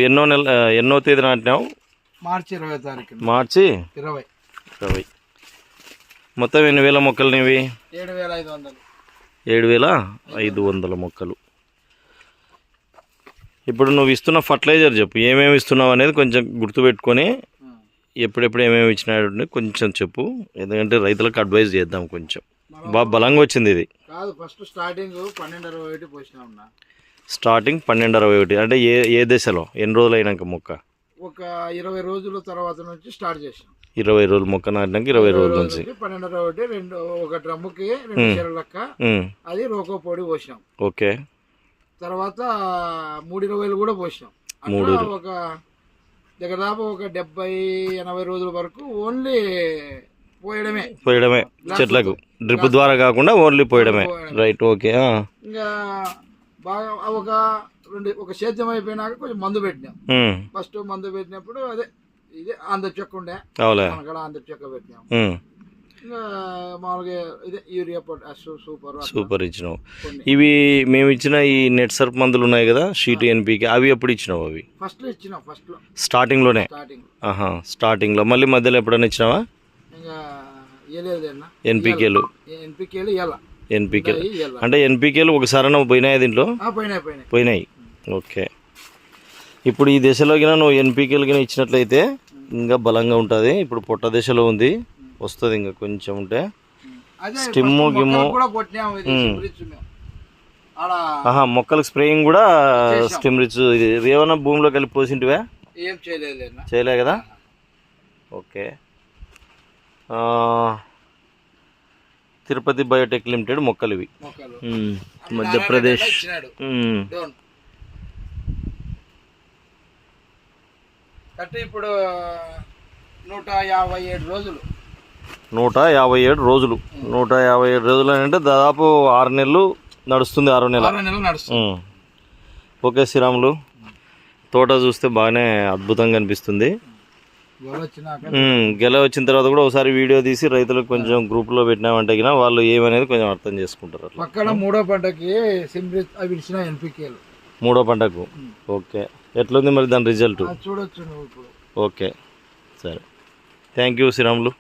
ఎన్నో తేదీ నాటినావు? మార్చి 20వ తారీఖు. మార్చి 20. మొత్తం ఎన్ని వేల మొక్కలు నీవి? 7,500. 7,500 మొక్కలు. ఇప్పుడు నువ్వు ఇస్తున్న ఫర్టిలైజర్ చెప్పు, ఏమేమి ఇస్తున్నావు అనేది కొంచెం గుర్తుపెట్టుకొని ఎప్పుడెప్పుడు ఏమేమి ఇచ్చినాడు కొంచెం చెప్పు, ఎందుకంటే రైతులకు అడ్వైజ్ చేద్దాం. కొంచెం బాగా బలంగా వచ్చింది ఇది. కాదు, ఫస్ట్ స్టార్టింగ్ 12,61 పోసినా. స్టార్టింగ్ 12,61 అంటే ఏ దశలో, ఎన్ని రోజులు అయినాక మొక్క? ఒక 20 రోజుల తర్వాత నుంచి స్టార్ట్ చేసాం. 20 రోజులు మొక్క నాటినాక 20 రోజుల నుంచి 12,61 ఒక డ్రమ్ముకి 2 చీరల లెక్క అది రోకో పొడి పోసాం. ఓకే. తర్వాత 3,20 కూడా పోసాం. ఒక దాదాపు ఒక 70-80 రోజుల వరకు ఓన్లీ పోయడమే చెట్లకు, డ్రిప్ ద్వారా కాకుండా ఓన్లీ పోయడమే. Right, okay. ఇంకా బాగా ఒక సేద్యం అయిపోయినాక కొంచెం మందు పెట్టినాం. ఫస్ట్ మందు పెట్టినప్పుడు ఇదే ఆంధ్ర చెక్క ఉండే, ఆంధ్ర చెక్క పెట్టినాం. ఇంకా మామూలుగా ఇదే యూరియా, పొటాష్, సూపర్ ఇచ్చినావు. ఇవి మేము ఇచ్చిన ఈ నెట్ సర్ప్ మందులు ఉన్నాయి కదా, షీట్ ఎన్పీకే, అవి ఎప్పుడు ఇచ్చినావు? అవి ఫస్ట్ ఇచ్చినాం. స్టార్టింగ్లోనే? స్టార్టింగ్లో. మళ్ళీ మధ్యలో ఎప్పుడైనా ఇచ్చినావా? ఇంకా ఎన్పీకేలు అంటే ఎన్పీకేలు ఒకసారి పోయినాయి దీంట్లో? పోయినాయి. ఓకే. ఇప్పుడు ఈ దశలో కినా నువ్వు ఎన్పీకేలు కినా ఇచ్చినట్లయితే ఇంకా బలంగా ఉంటుంది. ఇప్పుడు పొట్ట దశలో ఉంది, వస్తుంది ఇంకా కొంచెం ఉంటే. స్టిమ్ము గిమ్ము మొక్కలకు స్ప్రేయింగ్ కూడా స్టిమ్ రిచ్. ఇది ఏమన్నా భూమిలో కలిపి పోసింటివా? చేయలే కదా. ఓకే. తిరుపతి బయోటెక్ లిమిటెడ్ మొక్కలు ఇవి, మధ్యప్రదేశ్. ఇప్పుడు 157 రోజులు. 157 రోజులు. 157 రోజులు అంటే దాదాపు 6 నెలలు నడుస్తుంది. 6 నెలలు. ఓకే శ్రీరాములు, తోట చూస్తే బాగానే అద్భుతంగా అనిపిస్తుంది. గెల వచ్చిన తర్వాత కూడా ఒకసారి వీడియో తీసి రైతులకు కొంచెం గ్రూప్లో పెట్టినామంటే కినా వాళ్ళు ఏమనేది కొంచెం అర్థం చేసుకుంటారు. పక్కన 3వ పంటకి ఎన్పికేలు 3వ పంటకు. ఓకే. ఎట్లుంది మరి దాని రిజల్ట్? చూడొచ్చు నువ్వు ఇప్పుడు. ఓకే, సరే. Thank you Sriramulu.